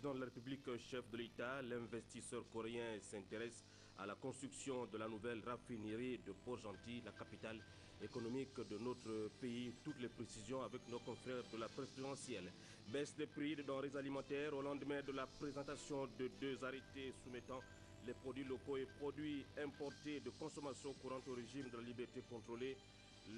président de la République, chef de l'État, l'investisseur coréen s'intéresse à la construction de la nouvelle raffinerie de Port-Gentil, la capitale économique de notre pays. Toutes les précisions avec nos confrères de la presse présidentielle. Baisse des prix des denrées alimentaires au lendemain de la présentation de 2 arrêtés soumettant les produits locaux et produits importés de consommation courante au régime de la liberté contrôlée.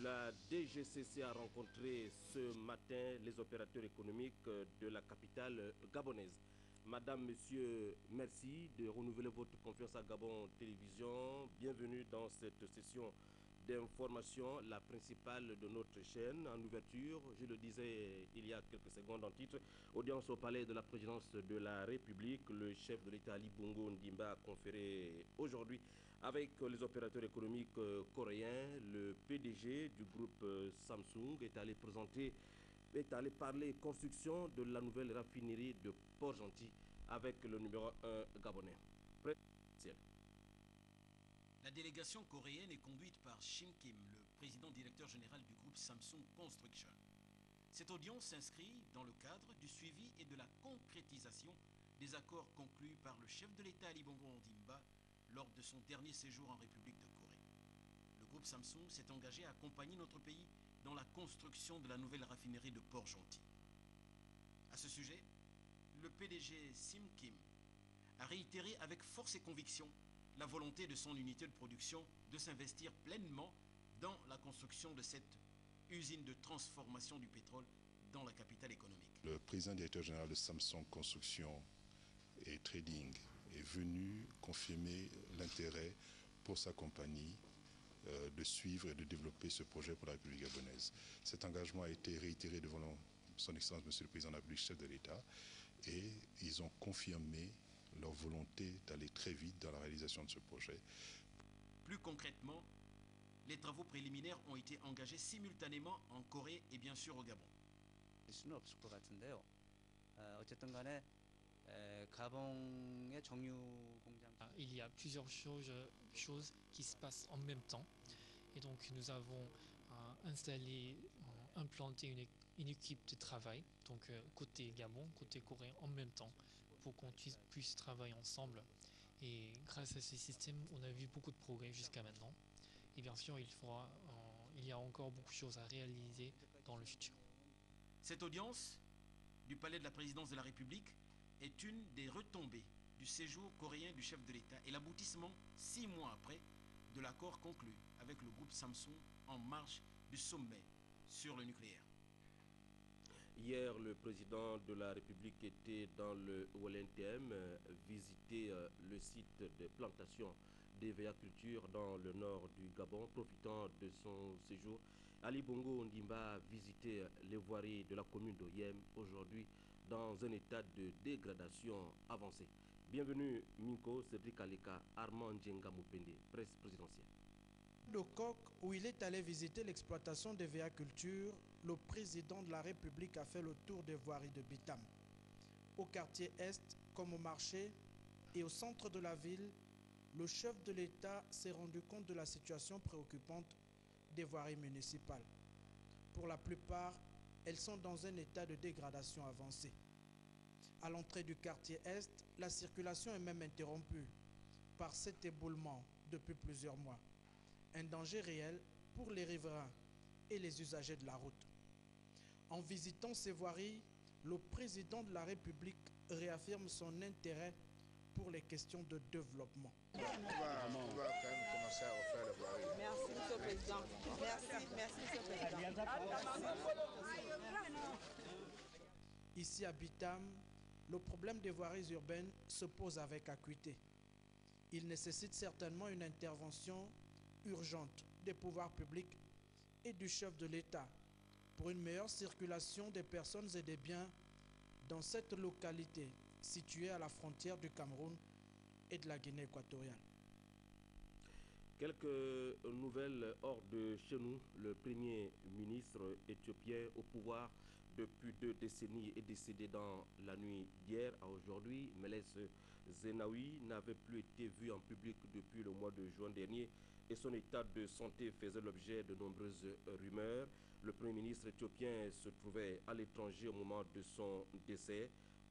La DGCC a rencontré ce matin les opérateurs économiques de la capitale gabonaise. Madame, Monsieur, merci de renouveler votre confiance à Gabon Télévision. Bienvenue dans cette session d'information, la principale de notre chaîne. En ouverture, je le disais il y a quelques secondes en titre, audience au palais de la présidence de la République. Le chef de l'État, Ali Bongo Ondimba, a conféré aujourd'hui avec les opérateurs économiques coréens. Le PDG du groupe Samsung est allé parler construction de la nouvelle raffinerie de Port-Gentil avec le numéro 1 gabonais. La délégation coréenne est conduite par Shin Kim, le président directeur général du groupe Samsung Construction. Cette audience s'inscrit dans le cadre du suivi et de la concrétisation des accords conclus par le chef de l'État Ali Bongo Ondimba lors de son dernier séjour en République de Corée. Le groupe Samsung s'est engagé à accompagner notre pays dans la construction de la nouvelle raffinerie de Port-Gentil. À ce sujet, le PDG Shin Kim a réitéré avec force et conviction la volonté de son unité de production de s'investir pleinement dans la construction de cette usine de transformation du pétrole dans la capitale économique. Le président directeur général de Samsung Construction et Trading est venu confirmer l'intérêt pour sa compagnie de suivre et de développer ce projet pour la République gabonaise. Cet engagement a été réitéré devant son Excellence Monsieur le Président de la République, chef de l'État, et ils ont confirmé leur volonté d'aller très vite dans la réalisation de ce projet. Plus concrètement, les travaux préliminaires ont été engagés simultanément en Corée et bien sûr au Gabon. Il y a plusieurs choses qui se passent en même temps. Et donc nous avons implanté une équipe de travail, donc côté Gabon, côté Corée en même temps, pour qu'on puisse travailler ensemble. Et grâce à ce système, on a vu beaucoup de progrès jusqu'à maintenant. Et bien sûr, il y a encore beaucoup de choses à réaliser dans le futur. Cette audience du palais de la présidence de la République est une des retombées du séjour coréen du chef de l'État et l'aboutissement, 6 mois après, de l'accord conclu avec le groupe Samsung en marge du sommet sur le nucléaire. Hier, le président de la République était dans le OLNTM, visiter le site de plantation d'EVA Culture dans le nord du Gabon. Profitant de son séjour, Ali Bongo Ondimba a visité les voiries de la commune d'Oyem, aujourd'hui dans un état de dégradation avancée. Bienvenue Minko, Cédric Aleka, Armand Djenga Moupende, presse présidentielle. De Coq, où il est allé visiter l'exploitation des VA Culture, le président de la République a fait le tour des voiries de Bitam. Au quartier Est, comme au marché et au centre de la ville, le chef de l'État s'est rendu compte de la situation préoccupante des voiries municipales. Pour la plupart, elles sont dans un état de dégradation avancée. À l'entrée du quartier Est, la circulation est même interrompue par cet éboulement depuis plusieurs mois. Un danger réel pour les riverains et les usagers de la route. En visitant ces voiries, le président de la République réaffirme son intérêt pour les questions de développement. On va quand même commencer à refaire les voiries. Merci, Monsieur le Président. Merci, Monsieur le Président. Ici à Bitam, le problème des voiries urbaines se pose avec acuité. Il nécessite certainement une intervention urgente des pouvoirs publics et du chef de l'État pour une meilleure circulation des personnes et des biens dans cette localité située à la frontière du Cameroun et de la Guinée équatoriale. Quelques nouvelles hors de chez nous. Le premier ministre éthiopien au pouvoir depuis 2 décennies est décédé dans la nuit d'hier à aujourd'hui. Meles Zenawi n'avait plus été vu en public depuis le mois de juin dernier et son état de santé faisait l'objet de nombreuses rumeurs. Le premier ministre éthiopien se trouvait à l'étranger au moment de son décès.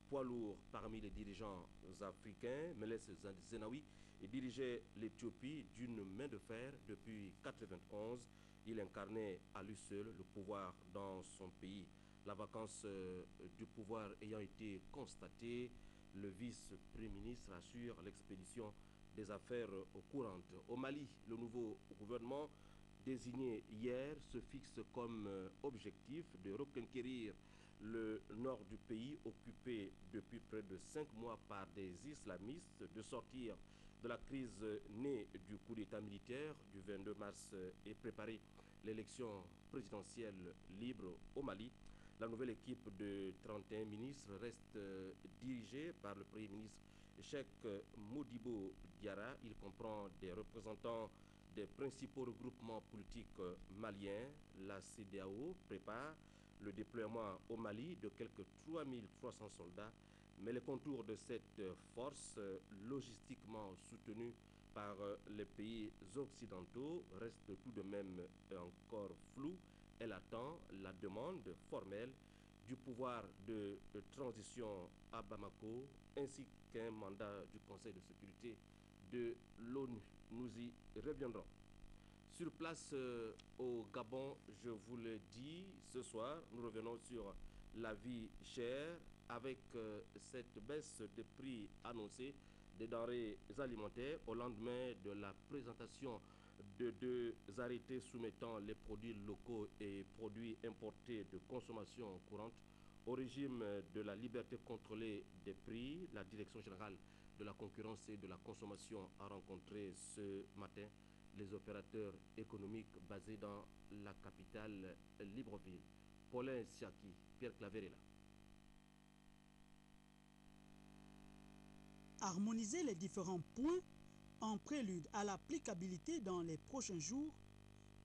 poids lourd parmi les dirigeants africains, Meles Zenawi dirigeait l'Éthiopie d'une main de fer depuis 1991. Il incarnait à lui seul le pouvoir dans son pays. La vacance du pouvoir ayant été constatée, le vice-premier ministre assure l'expédition des affaires courantes. Au Mali, le nouveau gouvernement désigné hier se fixe comme objectif de reconquérir le nord du pays occupé depuis près de 5 mois par des islamistes, de sortir de la crise née du coup d'État militaire du 22 mars et préparer l'élection présidentielle libre au Mali. La nouvelle équipe de 31 ministres reste dirigée par le Premier ministre Cheikh Modibo Diarra. Il comprend des représentants des principaux regroupements politiques maliens. La CEDEAO prépare le déploiement au Mali de quelques 3300 soldats, mais les contours de cette force logistiquement soutenue par les pays occidentaux restent tout de même encore flous. Elle attend la demande formelle du pouvoir de transition à Bamako ainsi qu'un mandat du Conseil de sécurité de l'ONU. Nous y reviendrons. Sur place au Gabon, je vous le dis, ce soir, nous revenons sur la vie chère avec cette baisse de prix annoncée des denrées alimentaires au lendemain de la présentation de 2 arrêtés soumettant les produits locaux et produits importés de consommation courante au régime de la liberté contrôlée des prix. La Direction générale de la concurrence et de la consommation a rencontré ce matin les opérateurs économiques basés dans la capitale Libreville. Paulin Siaki, Pierre Claverella. Harmoniser les différents points en prélude à l'applicabilité dans les prochains jours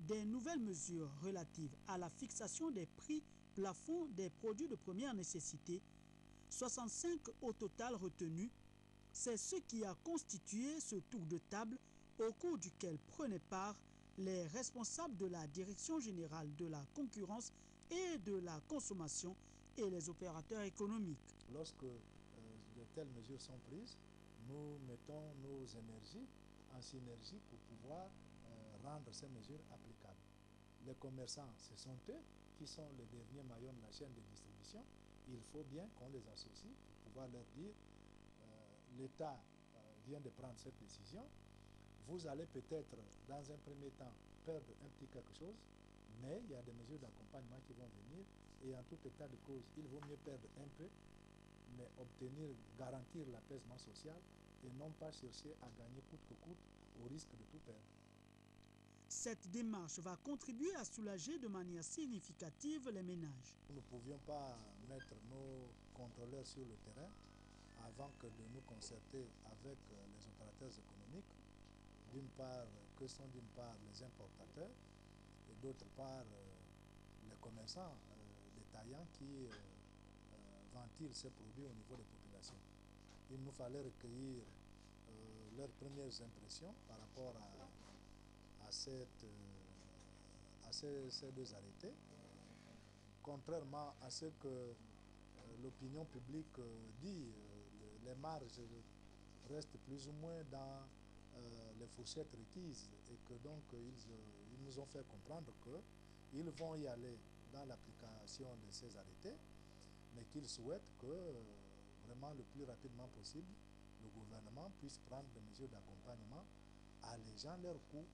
des nouvelles mesures relatives à la fixation des prix plafonds des produits de première nécessité, 65 au total retenus, c'est ce qui a constitué ce tour de table au cours duquel prenaient part les responsables de la Direction générale de la concurrence et de la consommation et les opérateurs économiques. Lorsque de telles mesures sont prises, nous mettons nos énergies en synergie pour pouvoir rendre ces mesures applicables. Les commerçants, ce sont eux qui sont les derniers maillons de la chaîne de distribution. Il faut bien qu'on les associe pour pouvoir leur dire l'État vient de prendre cette décision. Vous allez peut-être, dans un premier temps, perdre un petit quelque chose, mais il y a des mesures d'accompagnement qui vont venir et en tout état de cause, il vaut mieux perdre un peu, mais garantir l'apaisement social et non pas chercher à gagner coûte que coûte au risque de tout perdre. Cette démarche va contribuer à soulager de manière significative les ménages. Nous ne pouvions pas mettre nos contrôleurs sur le terrain avant que de nous concerter avec les opérateurs économiques, d'une part, que sont d'une part les importateurs et d'autre part les commerçants détaillants qui ventilent ces produits au niveau des populations. Il nous fallait recueillir leurs premières impressions par rapport à ces 2 arrêtés. Contrairement à ce que l'opinion publique dit, les marges restent plus ou moins dans les fourchettes requises et que donc ils nous ont fait comprendre qu'ils vont y aller dans l'application de ces arrêtés, mais qu'ils souhaitent que vraiment le plus rapidement possible, le gouvernement puisse prendre des mesures d'accompagnement allégeant leurs coûts.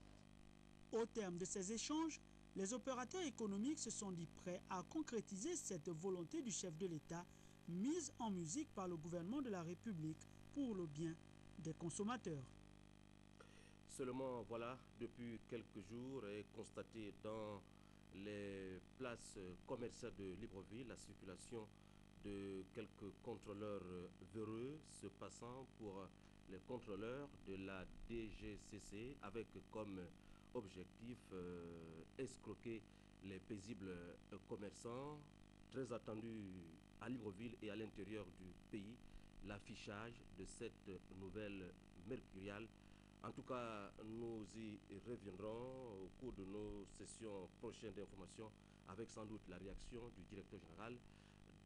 Au terme de ces échanges, les opérateurs économiques se sont dit prêts à concrétiser cette volonté du chef de l'État mise en musique par le gouvernement de la République pour le bien des consommateurs. Seulement, voilà, depuis quelques jours est constaté dans les places commerciales de Libreville la circulation de quelques contrôleurs véreux se passant pour les contrôleurs de la DGCC avec comme objectif escroquer les paisibles commerçants. Très attendu à Libreville et à l'intérieur du pays, l'affichage de cette nouvelle mercuriale. En tout cas, nous y reviendrons au cours de nos sessions prochaines d'information avec sans doute la réaction du directeur général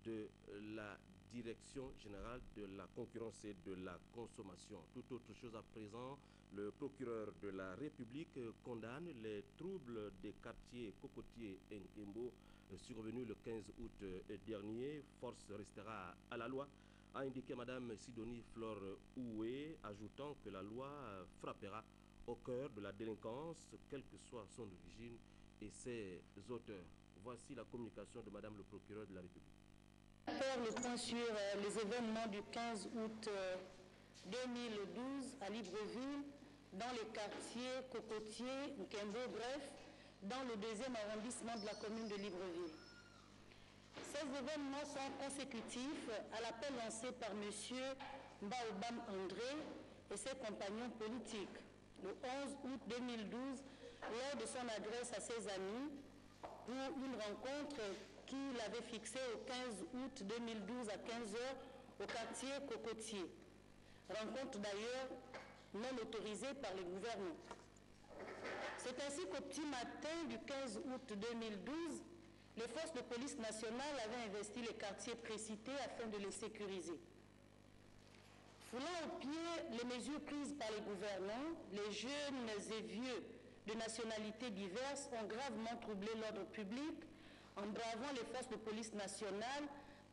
de la Direction générale de la concurrence et de la consommation. Tout autre chose à présent, le procureur de la République condamne les troubles des quartiers Cocotier et Nkembo survenus le 15 août dernier. Force restera à la loi, a indiqué Mme Sidonie Flore Oué, ajoutant que la loi frappera au cœur de la délinquance, quelle que soit son origine et ses auteurs. Voici la communication de Mme le procureur de la République. Faire le point sur les événements du 15 août 2012 à Libreville, dans les quartiers Cocotier, Nkembo, bref, dans le 2e arrondissement de la commune de Libreville. Ces événements sont consécutifs à l'appel lancé par M. Baobam André et ses compagnons politiques le 11 août 2012 lors de son adresse à ses amis pour une rencontre qu'il avait fixée au 15 août 2012 à 15 h au quartier Cocotier. Rencontre d'ailleurs non autorisée par le gouvernement. C'est ainsi qu'au petit matin du 15 août 2012, les forces de police nationale avaient investi les quartiers précités afin de les sécuriser. Foulant au pied les mesures prises par les gouvernants, les jeunes et vieux de nationalités diverses ont gravement troublé l'ordre public en bravant les forces de police nationale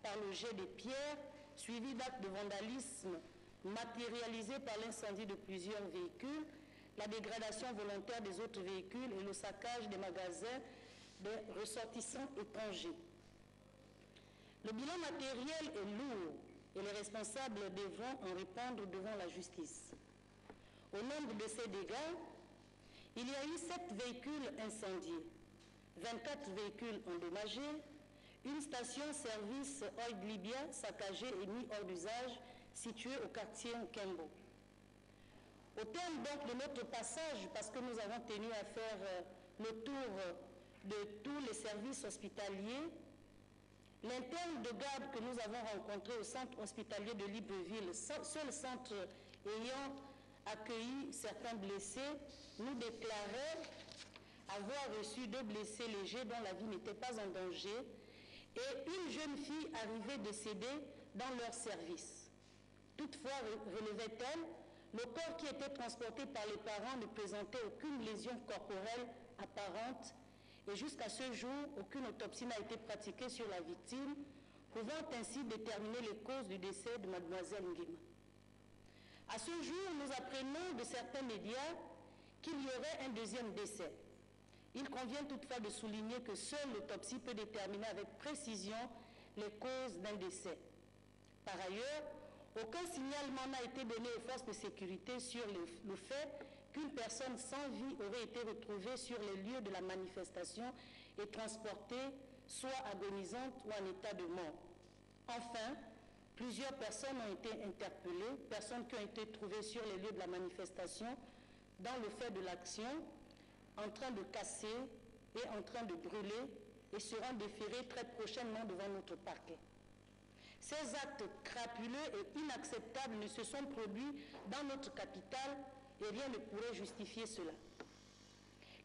par le jet des pierres, suivi d'actes de vandalisme matérialisés par l'incendie de plusieurs véhicules, la dégradation volontaire des autres véhicules et le saccage des magasins des ressortissants étrangers. Le bilan matériel est lourd et les responsables devront en répondre devant la justice. Au nombre de ces dégâts, il y a eu 7 véhicules incendiés, 24 véhicules endommagés, une station-service Oil Libya saccagée et mise hors d'usage située au quartier Nkembo. Au terme donc de notre passage, parce que nous avons tenu à faire le tour de tous les services hospitaliers, l'interne de garde que nous avons rencontré au centre hospitalier de Libreville, seul centre ayant accueilli certains blessés, nous déclarait avoir reçu 2 blessés légers dont la vie n'était pas en danger et une jeune fille arrivée décédée dans leur service. Toutefois, relevait-elle, le corps qui était transporté par les parents ne présentait aucune lésion corporelle apparente et jusqu'à ce jour, aucune autopsie n'a été pratiquée sur la victime, pouvant ainsi déterminer les causes du décès de Mademoiselle Nguema. À ce jour, nous apprenons de certains médias qu'il y aurait un 2e décès. Il convient toutefois de souligner que seule l'autopsie peut déterminer avec précision les causes d'un décès. Par ailleurs, aucun signalement n'a été donné aux forces de sécurité sur le fait qu'une personne sans vie aurait été retrouvée sur les lieux de la manifestation et transportée, soit agonisante ou en état de mort. Enfin, plusieurs personnes ont été interpellées, personnes qui ont été trouvées sur les lieux de la manifestation dans le fait de l'action, en train de casser et en train de brûler et seront déférées très prochainement devant notre parquet. Ces actes crapuleux et inacceptables ne se sont produits dans notre capitale et rien ne pourrait justifier cela.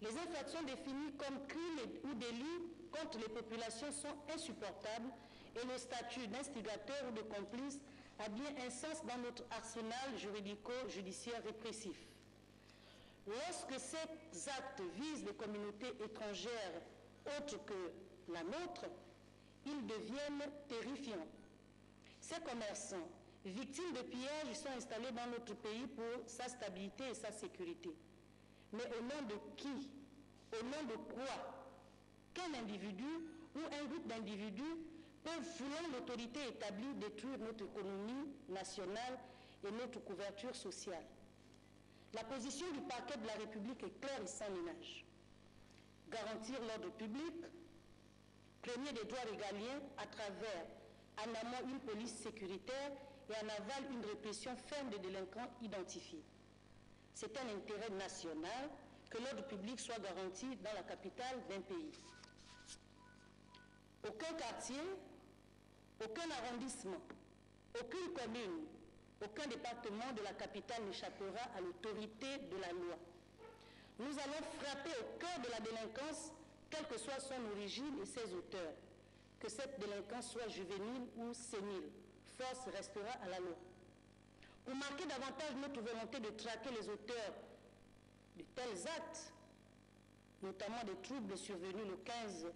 Les infractions définies comme crimes ou délits contre les populations sont insupportables et le statut d'instigateur ou de complice a bien un sens dans notre arsenal juridico-judiciaire répressif. Lorsque ces actes visent les communautés étrangères autres que la nôtre, ils deviennent terrifiants. Ces commerçants, victimes de pillages, sont installés dans notre pays pour sa stabilité et sa sécurité. Mais au nom de qui? Au nom de quoi? Quel individu ou un groupe d'individus peuvent, foulant l'autorité établie, détruire notre économie nationale et notre couverture sociale? La position du parquet de la République est claire et sans ménage. Garantir l'ordre public, premier des droits régaliens à travers en amont une police sécuritaire et en aval une répression ferme des délinquants identifiés. C'est un intérêt national que l'ordre public soit garanti dans la capitale d'un pays. Aucun quartier, aucun arrondissement, aucune commune, aucun département de la capitale n'échappera à l'autorité de la loi. Nous allons frapper au cœur de la délinquance, quelle que soit son origine et ses auteurs, que cette délinquance soit juvénile ou sénile, force restera à la loi. Pour marquer davantage notre volonté de traquer les auteurs de tels actes, notamment des troubles survenus le 15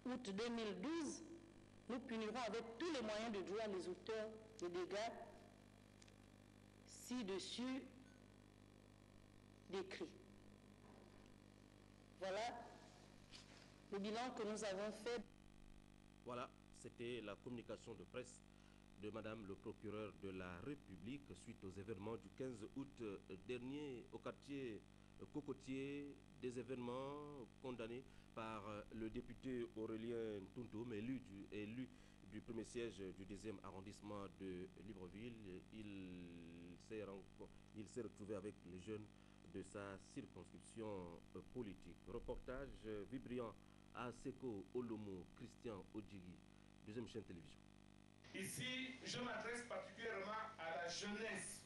août 2012, nous punirons avec tous les moyens de droit les auteurs des dégâts ci-dessus décrits. Voilà le bilan que nous avons fait. Voilà, c'était la communication de presse de Madame le procureur de la République suite aux événements du 15 août dernier au quartier Cocotier, des événements condamnés par le député Aurélien Tuntum, élu du premier siège du 2e arrondissement de Libreville. Il s'est retrouvé avec les jeunes de sa circonscription politique. Reportage vibrant à Seko Olomo, Christian Odjigi, 2e chaîne télévision. Ici, je m'adresse particulièrement à la jeunesse,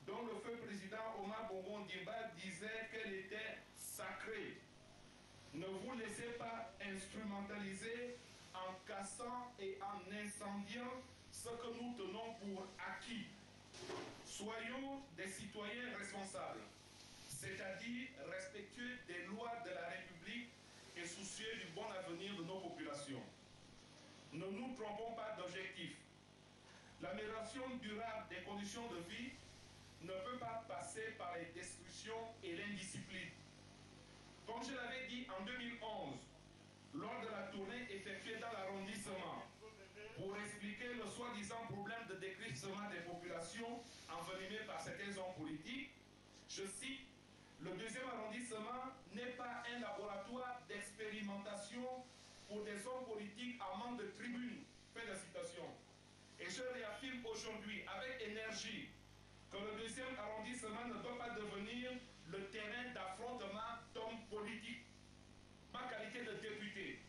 dont le feu président Omar Bongo Ondimba disait qu'elle était sacrée. Ne vous laissez pas instrumentaliser en cassant et en incendiant ce que nous tenons pour acquis. Soyons des citoyens responsables, c'est-à-dire respectueux des lois de la République et soucieux du bon avenir de nos populations. Ne nous trompons pas d'objectif. L'amélioration durable des conditions de vie ne peut pas passer par les destructions et l'indiscipline. Comme je l'avais dit en 2011, lors de la tournée effectuée dans l'arrondissement, pour expliquer le soi-disant problème de décrissement des populations envenimées par certains hommes politiques, je cite, le 2e arrondissement n'est pas un laboratoire d'expérimentation pour des hommes politiques en manque de tribune. Fin de citation. Et je réaffirme aujourd'hui avec énergie que le 2e arrondissement ne doit pas devenir le terrain d'affrontement d'hommes politiques. Ma qualité de député,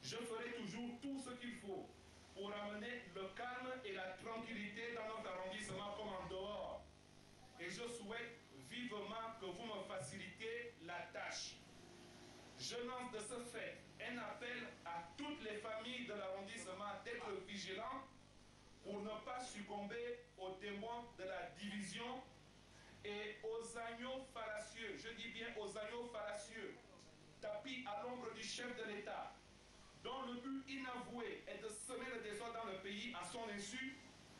je ferai toujours tout ce qu'il faut pour amener le calme et la tranquillité dans notre arrondissement comme en dehors. Et je souhaite vivement que vous me facilitez la tâche. Je lance de ce fait un appel à toutes les familles de l'arrondissement d'être vigilants pour ne pas succomber aux témoins de la division et aux agneaux fallacieux, je dis bien aux agneaux fallacieux, tapis à l'ombre du chef de l'État, dont le but inavoué est de semer le désordre dans le pays à son insu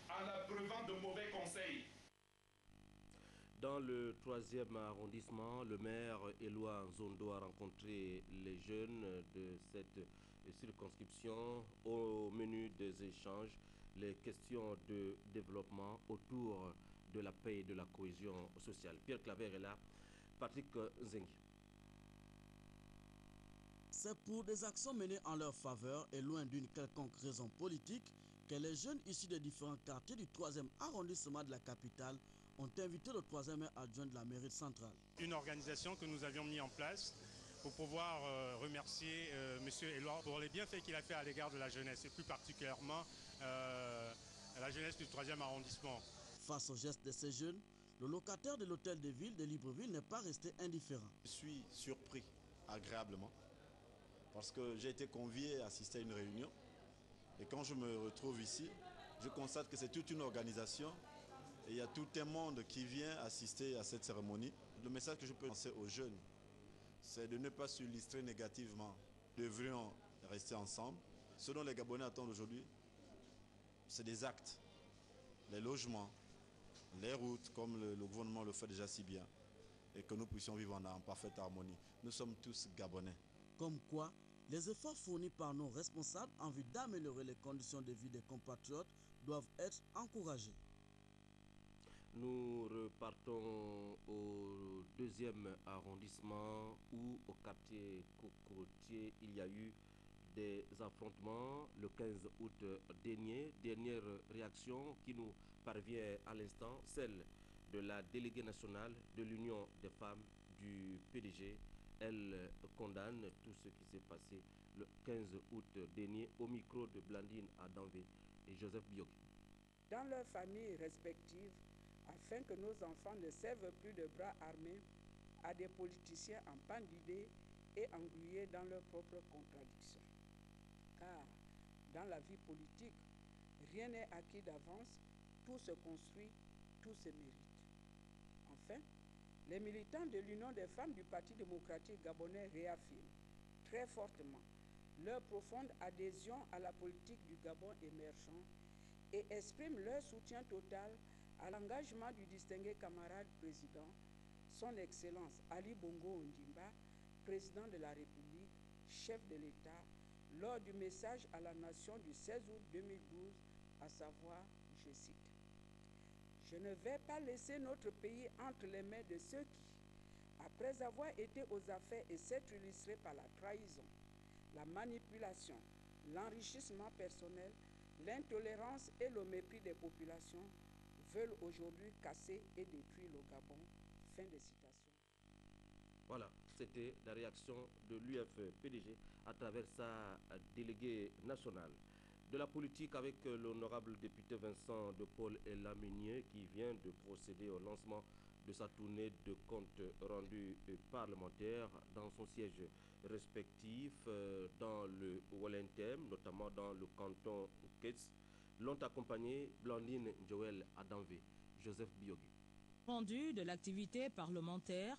en abreuvant de mauvais conseils. Dans le 3e arrondissement, le maire Éloi Nzondo a rencontré les jeunes de cette circonscription. Au menu des échanges, les questions de développement autour de la paix et de la cohésion sociale. Pierre Claver est là, Patrick Zengi. C'est pour des actions menées en leur faveur et loin d'une quelconque raison politique que les jeunes issus des différents quartiers du 3e arrondissement de la capitale ont invité le 3e maire adjoint de la mairie centrale. Une organisation que nous avions mis en place pour pouvoir remercier M. Éloi pour les bienfaits qu'il a fait à l'égard de la jeunesse et plus particulièrement la jeunesse du 3e arrondissement. Face au geste de ces jeunes, le locataire de l'hôtel de ville de Libreville n'est pas resté indifférent. Je suis surpris agréablement parce que j'ai été convié à assister à une réunion et quand je me retrouve ici, je constate que c'est toute une organisation et il y a tout un monde qui vient assister à cette cérémonie. Le message que je peux lancer aux jeunes, c'est de ne pas s'illustrer négativement. Nous devrions rester ensemble. Ce dont les Gabonais attendent aujourd'hui, c'est des actes, les logements, les routes, comme le gouvernement le fait déjà si bien, et que nous puissions vivre en parfaite harmonie. Nous sommes tous Gabonais. Comme quoi, les efforts fournis par nos responsables en vue d'améliorer les conditions de vie des compatriotes doivent être encouragés. Nous repartons au 2e arrondissement où au quartier Cocotier il y a eu des affrontements le 15 août dernier. Dernière réaction qui nous parvient à l'instant, celle de la déléguée nationale de l'Union des femmes du PDG. Elle condamne tout ce qui s'est passé le 15 août dernier au micro de Blandine Adamvé et Joseph Bioki. Dans leurs familles respectives, afin que nos enfants ne servent plus de bras armés à des politiciens en panne d'idées et englués dans leurs propres contradictions. Car dans la vie politique, Rien n'est acquis d'avance, tout se construit, tout se mérite. Enfin, les militants de l'Union des femmes du Parti démocratique gabonais réaffirment très fortement leur profonde adhésion à la politique du Gabon émergent et expriment leur soutien total à l'engagement du distingué camarade président, son Excellence Ali Bongo Ondimba, président de la République, chef de l'État, lors du message à la nation du 16 août 2012, à savoir, je cite, « Je ne vais pas laisser notre pays entre les mains de ceux qui, après avoir été aux affaires et s'être illustrés par la trahison, la manipulation, l'enrichissement personnel, l'intolérance et le mépris des populations, veulent aujourd'hui casser et détruire le Gabon. » Fin de citation. Voilà, c'était la réaction de l'UFPDG à travers sa déléguée nationale. De la politique avec l'honorable député Vincent de Paul Elaminier qui vient de procéder au lancement de sa tournée de comptes rendus parlementaires dans son siège respectif dans le Walentem, notamment dans le canton Ketz, l'ont accompagné Blandine Joël Adanvé, Joseph Biogi. Rendu de l'activité parlementaire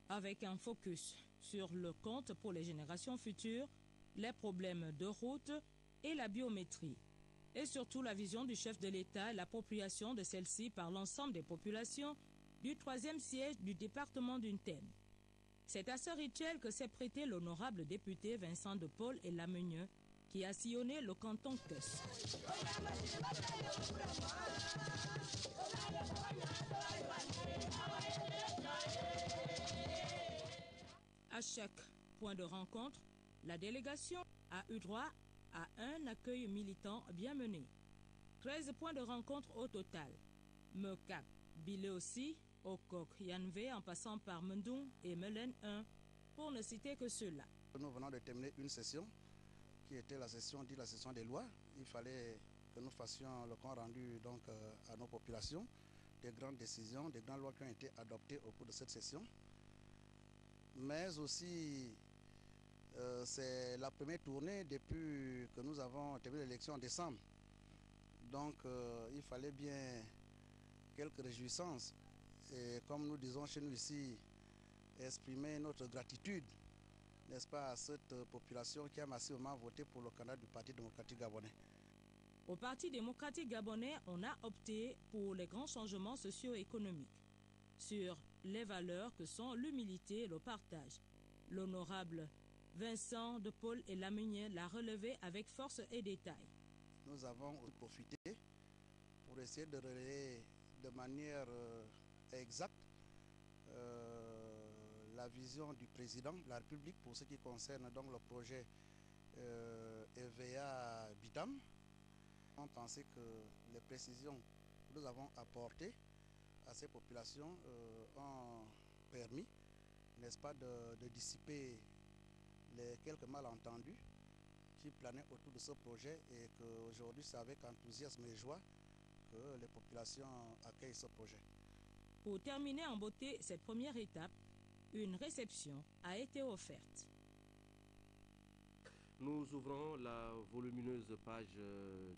avec un focus sur le compte pour les générations futures, les problèmes de route et la biométrie, et surtout la vision du chef de l'État et l'appropriation de celle-ci par l'ensemble des populations du 3e siège du département d'Untem. C'est à ce rituel que s'est prêté l'honorable député Vincent de Paul Elaminier, qui a sillonné le canton Ketz. À chaque point de rencontre, la délégation a eu droit à un accueil militant bien mené. 13 points de rencontre au total. Mekak, Bilé aussi, Okok, Yanvé en passant par Mendung et Melen 1, pour ne citer que ceux-là. Nous venons de terminer une session qui était la session des lois. Il fallait que nous fassions le compte rendu donc, à nos populations des grandes décisions, des grandes lois qui ont été adoptées au cours de cette session. Mais aussi, c'est la première tournée depuis que nous avons terminé l'élection en décembre. Donc, il fallait bien quelques réjouissances. Et comme nous disons chez nous ici, exprimer notre gratitude, n'est-ce pas, à cette population qui a massivement voté pour le candidat du Parti démocratique gabonais. Au Parti démocratique gabonais, on a opté pour les grands changements socio-économiques sur les valeurs que sont l'humilité et le partage. L'honorable Vincent de Paul Elaminier l'a relevé avec force et détail. Nous avons profité pour essayer de relayer de manière exacte la vision du président de la République pour ce qui concerne donc le projet EVA Bitam. On pensait que les précisions que nous avons apportées à ces populations ont permis, n'est-ce pas, de dissiper les quelques malentendus qui planaient autour de ce projet et qu'aujourd'hui c'est avec enthousiasme et joie que les populations accueillent ce projet. Pour terminer en beauté cette première étape, une réception a été offerte. Nous ouvrons la volumineuse page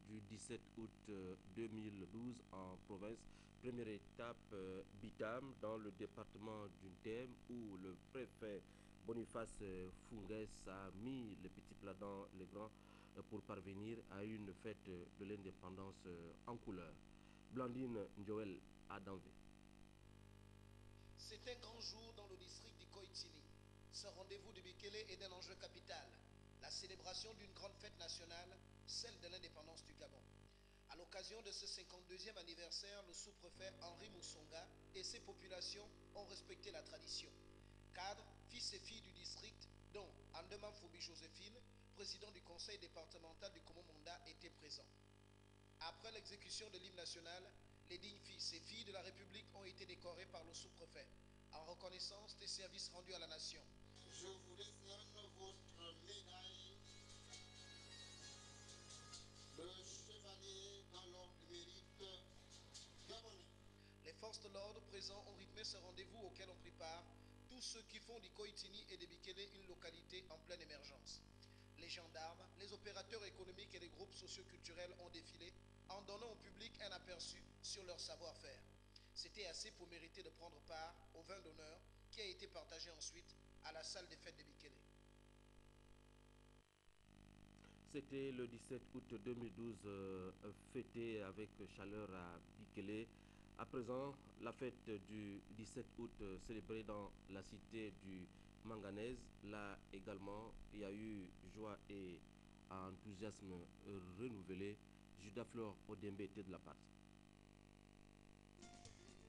du 17 août 2012 en province. Première étape, Bitam, dans le département d'Untem, où le préfet Boniface Funges a mis les petits plats dans les grands pour parvenir à une fête de l'indépendance en couleur. Blandine Joël Adanvé. C'est un grand jour dans le district d'Ikoitini. Ce rendez-vous de Bikele est d'un enjeu capital. La célébration d'une grande fête nationale, celle de l'indépendance du Gabon. À l'occasion de ce 52e anniversaire, le sous-préfet Henri Moussonga et ses populations ont respecté la tradition. Cadres, fils et filles du district, dont Andeman Fobi Joséphine, président du conseil départemental du Komo-Monda, étaient présents. Après l'exécution de l'hymne national, les dignes fils et filles de la République ont été décorés par le sous-préfet, en reconnaissance des services rendus à la nation. Je vous décerne votre médaille, le chevalier dans l'ordre du mérite gabonais. Les forces de l'ordre présents ont rythmé ce rendez-vous auquel ont pris part tous ceux qui font d'Ikoitini et de Bikele une localité en pleine émergence. Les gendarmes, les opérateurs économiques et les groupes socioculturels ont défilé en donnant au public un aperçu sur leur savoir-faire. C'était assez pour mériter de prendre part au vin d'honneur qui a été partagé ensuite à la salle des fêtes de Bikele. C'était le 17 août 2012, fêté avec chaleur à Bikele. À présent, la fête du 17 août célébrée dans la cité du Manganèse. Là également, il y a eu joie et enthousiasme renouvelé. Judas Flore Odembe était de la part.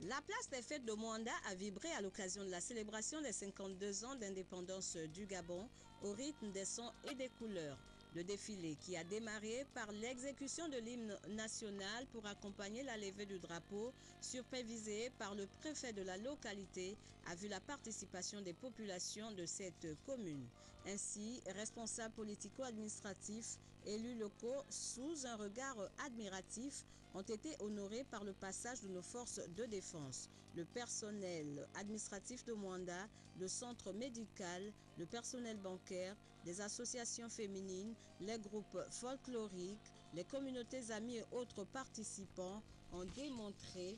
La place des fêtes de Moanda a vibré à l'occasion de la célébration des 52 ans d'indépendance du Gabon au rythme des sons et des couleurs. Le défilé, qui a démarré par l'exécution de l'hymne national pour accompagner la levée du drapeau, supervisé par le préfet de la localité, a vu la participation des populations de cette commune. Ainsi, responsables politico-administratifs, élus locaux, sous un regard admiratif, ont été honorés par le passage de nos forces de défense. Le personnel administratif de Moanda, le centre médical, le personnel bancaire, les associations féminines, les groupes folkloriques, les communautés amies et autres participants ont démontré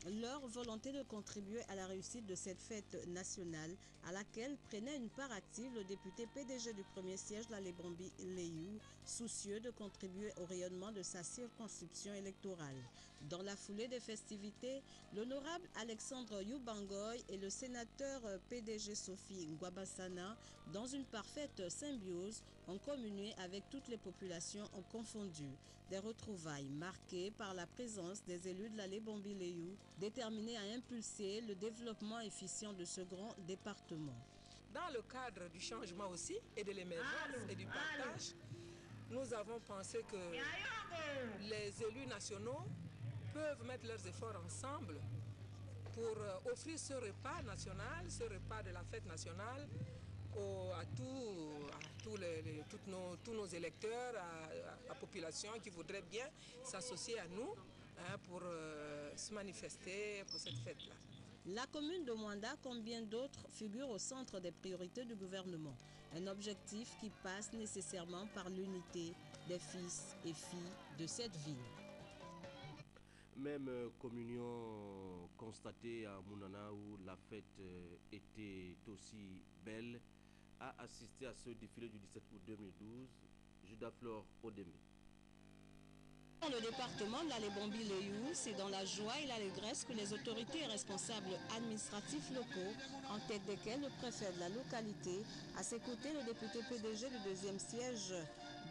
leur volonté de contribuer à la réussite de cette fête nationale à laquelle prenait une part active le député PDG du premier siège de la Lébombi Leyou, soucieux de contribuer au rayonnement de sa circonscription électorale. Dans la foulée des festivités, l'honorable Alexandre Yubangoy et le sénateur PDG Sophie Ngwabassana, dans une parfaite symbiose, ont communié avec toutes les populations confondues. Des retrouvailles marquées par la présence des élus de la Lébombi Leyou, déterminés à impulser le développement efficient de ce grand département. Dans le cadre du changement aussi et de l'émergence et du partage, nous avons pensé que les élus nationaux peuvent mettre leurs efforts ensemble pour offrir ce repas national, ce repas de la fête nationale à tous nos électeurs, à la population qui voudrait bien s'associer à nous pour se manifester pour cette fête-là. La commune de Moanda, comme bien d'autres, figure au centre des priorités du gouvernement. Un objectif qui passe nécessairement par l'unité des fils et filles de cette ville. Même communion constatée à Mounana où la fête était aussi belle, a assisté à ce défilé du 17 août 2012, Judas Flore Odembe. Dans le département de la Lébombi Leyou, c'est dans la joie et l'allégresse que les autorités et responsables administratifs locaux, en tête desquels le préfet de la localité, à ses côtés le député PDG du deuxième siège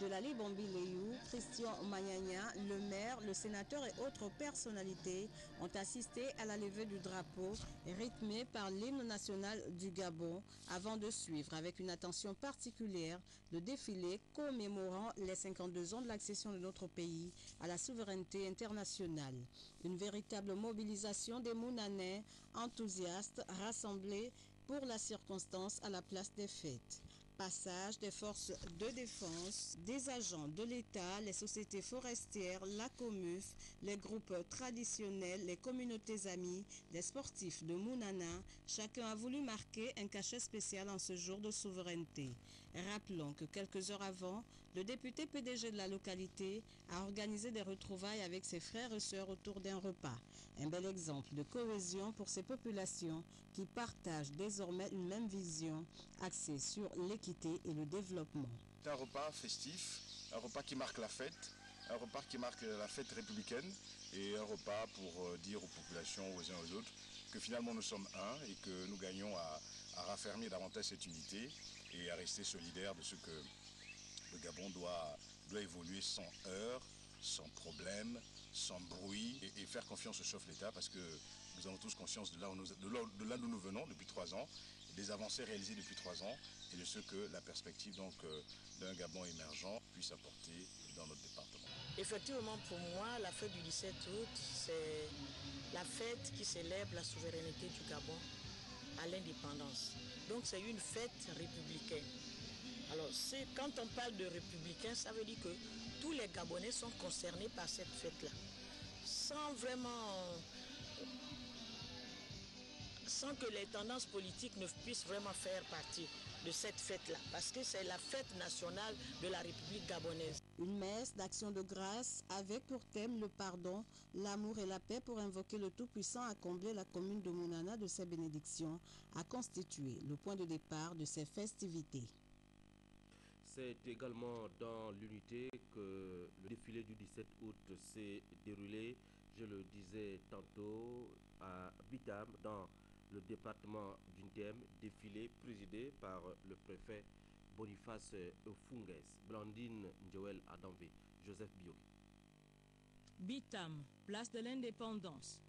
de la Lébombi Leyou, Christian Magnagna, le maire, le sénateur et autres personnalités ont assisté à la levée du drapeau rythmé par l'hymne national du Gabon avant de suivre avec une attention particulière le défilé commémorant les 52 ans de l'accession de notre pays à la souveraineté internationale. Une véritable mobilisation des Mounanais enthousiastes rassemblés pour la circonstance à la place des fêtes. Passage des forces de défense, des agents de l'État, les sociétés forestières, la COMUF, les groupes traditionnels, les communautés amies, les sportifs de Mounana, chacun a voulu marquer un cachet spécial en ce jour de souveraineté. Rappelons que quelques heures avant, le député PDG de la localité a organisé des retrouvailles avec ses frères et sœurs autour d'un repas. Un bel exemple de cohésion pour ces populations qui partagent désormais une même vision axée sur l'équité et le développement. C'est un repas festif, un repas qui marque la fête, un repas qui marque la fête républicaine et un repas pour dire aux populations, aux uns aux autres, que finalement nous sommes un et que nous gagnons à raffermir davantage cette unité et à rester solidaires de ce que le Gabon doit évoluer sans heurts, sans problème, sans bruit et faire confiance au chef de l'État parce que nous avons tous conscience de là où nous venons depuis 3 ans, des avancées réalisées depuis 3 ans et de ce que la perspective d'un Gabon émergent puisse apporter dans notre département. Effectivement, pour moi, la fête du 17 août, c'est la fête qui célèbre la souveraineté du Gabon à l'indépendance. Donc c'est une fête républicaine. Alors quand on parle de républicain, ça veut dire que tous les Gabonais sont concernés par cette fête-là. Sans que les tendances politiques ne puissent vraiment faire partie de cette fête-là, parce que c'est la fête nationale de la République gabonaise. Une messe d'action de grâce avec pour thème le pardon, l'amour et la paix pour invoquer le Tout-Puissant à combler la commune de Mounana de ses bénédictions, a constitué le point de départ de ces festivités. C'est également dans l'unité que le défilé du 17 août s'est déroulé, je le disais tantôt, à Bitam, dans le département d'Untem, défilé présidé par le préfet Boniface Funges, Blandine Joël Adamvé, Joseph Biogi. Bitam, place de l'indépendance.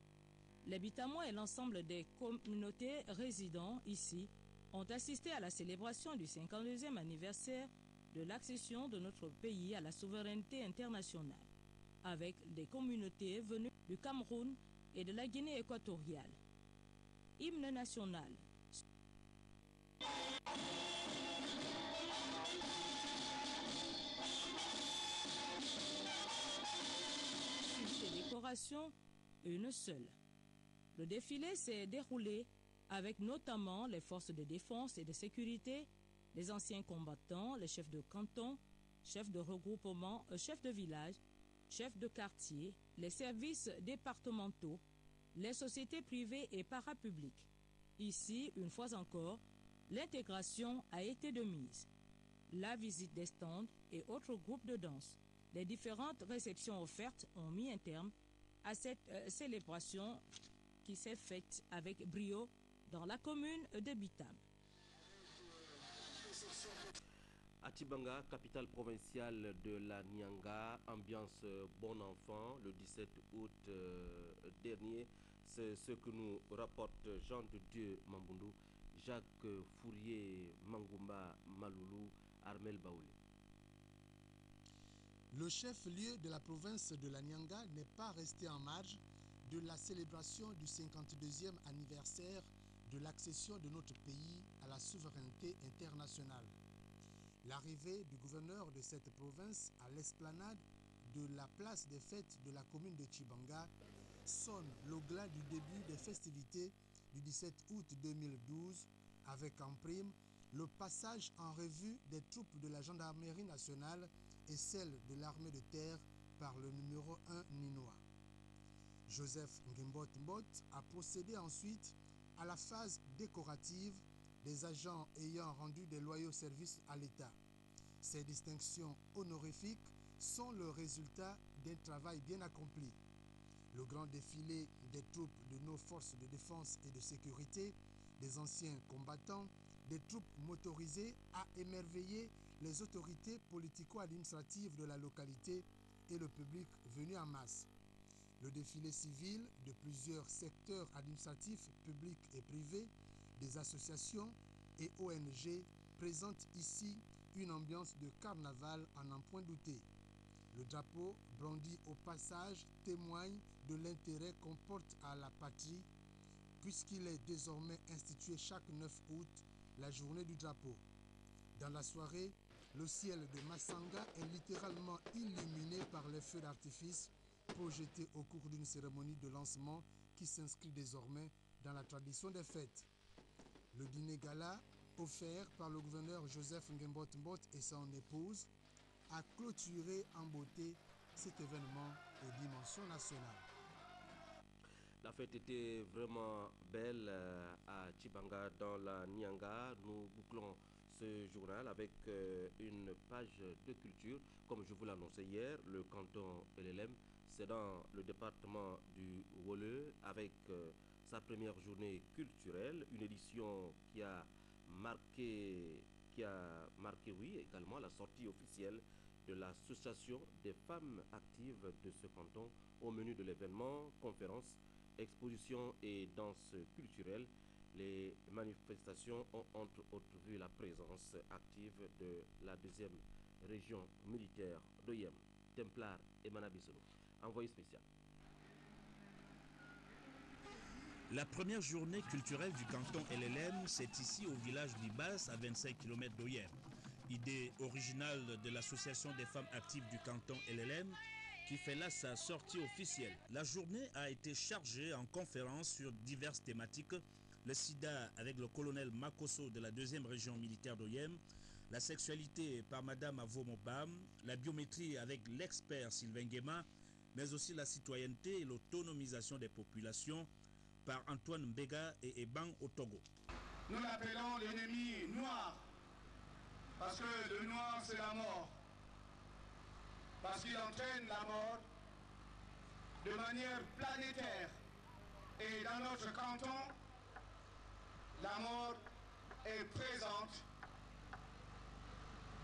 Les Bitamois et l'ensemble des communautés résidant ici ont assisté à la célébration du 52e anniversaire de l'accession de notre pays à la souveraineté internationale, avec des communautés venues du Cameroun et de la Guinée équatoriale. Hymne national. Sur ces décorations, une seule. Le défilé s'est déroulé avec notamment les forces de défense et de sécurité, les anciens combattants, les chefs de canton, chefs de regroupement, chefs de village, chefs de quartier, les services départementaux, les sociétés privées et parapubliques. Ici, une fois encore, l'intégration a été de mise. La visite des stands et autres groupes de danse, les différentes réceptions offertes ont mis un terme à cette célébration qui s'est faite avec brio dans la commune de Bitam. À Tchibanga, capitale provinciale de la Nyanga, ambiance bon enfant le 17 août dernier. C'est ce que nous rapporte Jean de Dieu Mambundu, Jacques Fourier Mangumba Maloulou, Armel Baoulé. Le chef-lieu de la province de la Nyanga n'est pas resté en marge de la célébration du 52e anniversaire de l'accession de notre pays à la souveraineté internationale. L'arrivée du gouverneur de cette province à l'esplanade de la place des fêtes de la commune de Tchibanga sonne le glas du début des festivités du 17 août 2012 avec en prime le passage en revue des troupes de la gendarmerie nationale et celles de l'armée de terre par le numéro 1 ninois. Joseph Ngimbot Mbot a procédé ensuite à la phase décorative des agents ayant rendu des loyaux services à l'État. Ces distinctions honorifiques sont le résultat d'un travail bien accompli. Le grand défilé des troupes de nos forces de défense et de sécurité, des anciens combattants, des troupes motorisées a émerveillé les autorités politico-administratives de la localité et le public venu en masse. Le défilé civil de plusieurs secteurs administratifs, publics et privés, des associations et ONG présente ici une ambiance de carnaval à n'en point douter. Le drapeau brandi au passage témoigne de l'intérêt qu'on porte à la patrie puisqu'il est désormais institué chaque 9 août la journée du drapeau. Dans la soirée, le ciel de Massanga est littéralement illuminé par les feux d'artifice projetés au cours d'une cérémonie de lancement qui s'inscrit désormais dans la tradition des fêtes. Le dîner gala, offert par le gouverneur Joseph Ngembot Mbot et son épouse, a clôturé en beauté cet événement aux dimensions nationales. La fête était vraiment belle à Tchibanga dans la Nyanga. Nous bouclons ce journal avec une page de culture. Comme je vous l'annonçais hier, le canton LLM, c'est dans le département du Woleu avec sa première journée culturelle, une édition qui a marqué également la sortie officielle de l'association des femmes actives de ce canton. Au menu de l'événement, conférences, expositions et danses culturelles. Les manifestations ont entre autres vu la présence active de la 2e région militaire d'Oyem, Templar et Manabisolo. Envoyé spécial. La première journée culturelle du canton LLM, c'est ici au village d'Ibas, à 25 km d'Oyem. Idée originale de l'association des femmes actives du canton LLM qui fait là sa sortie officielle. La journée a été chargée en conférences sur diverses thématiques. Le sida avec le colonel Makosso de la 2e région militaire d'Oyem, la sexualité par Madame Avomobam, la biométrie avec l'expert Sylvain Nguema, mais aussi la citoyenneté et l'autonomisation des populations par Antoine Mbega et Eban au Togo. Nous l'appelons l'ennemi noir, parce que le noir c'est la mort, parce qu'il entraîne la mort de manière planétaire. Et dans notre canton, la mort est présente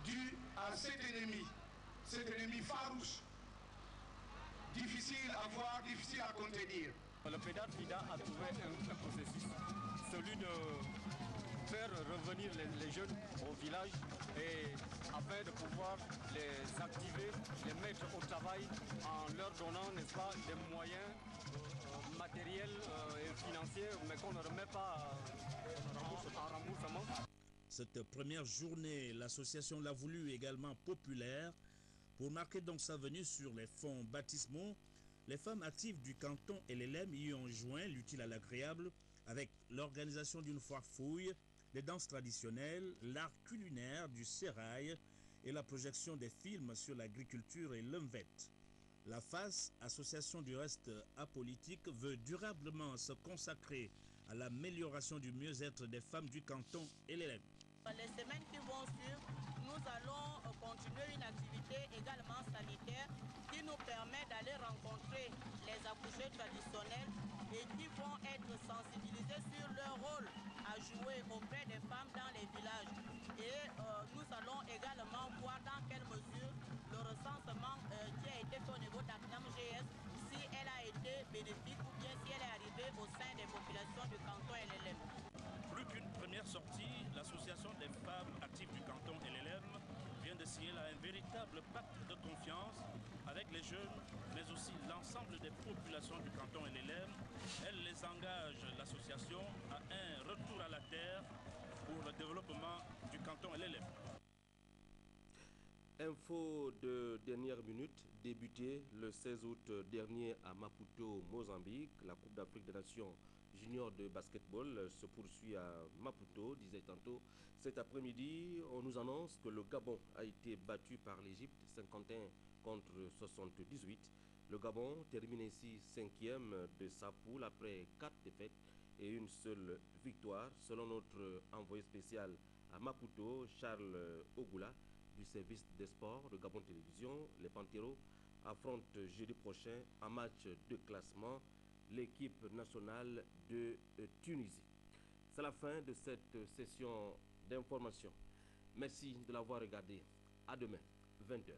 due à cet ennemi farouche, difficile à voir, difficile à contenir. Le PEDAD FIDA a trouvé un processus, celui de faire revenir les jeunes au village et afin de pouvoir les activer, les mettre au travail en leur donnant, n'est-ce pas, des moyens matériels et financiers, mais qu'on ne remet pas en remboursement. Cette première journée, l'association l'a voulu également populaire pour marquer donc sa venue sur les fonds baptismaux. Les femmes actives du canton et l'ELEM y ont joint l'utile à l'agréable avec l'organisation d'une foire fouille, les danses traditionnelles, l'art culinaire du sérail et la projection des films sur l'agriculture et l'UMVET. La FAS, association du reste apolitique, veut durablement se consacrer à l'amélioration du mieux-être des femmes du canton et l'ELEM. Les semaines qui vont suivre, nous allons continuer une activité également sanitaire qui nous permet d'aller rencontrer les accouchés traditionnels et qui vont être sensibilisés sur leur rôle à jouer auprès des femmes dans les villages. Et nous allons également voir dans quelle mesure le recensement qui a été fait au niveau d'ACNAM-GS, si elle a été bénéfique ou bien si elle est arrivée au sein des populations du canton et l'ELEM. Plus qu'une première sortie, l'association des femmes actives du canton et l'ELEM vient de signer là un véritable pacte de confiance avec les jeunes, mais aussi l'ensemble des populations du canton et l'ELEM. Elle les engage, l'association, à un retour à la terre pour le développement du canton et l'ELEM. Info de dernière minute, débutée le 16 août dernier à Maputo, Mozambique. La Coupe d'Afrique des Nations junior de basketball se poursuit à Maputo, disait tantôt. Cet après-midi, on nous annonce que le Gabon a été battu par l'Égypte, 51 contre 78. Le Gabon termine ainsi 5e de sa poule après 4 défaites et une seule victoire. Selon notre envoyé spécial à Maputo, Charles Ogula, du service des sports de Gabon Télévision, les Panteros affrontent jeudi prochain en match de classement l'équipe nationale de Tunisie. C'est la fin de cette session d'information. Merci de l'avoir regardé. À demain, 20h.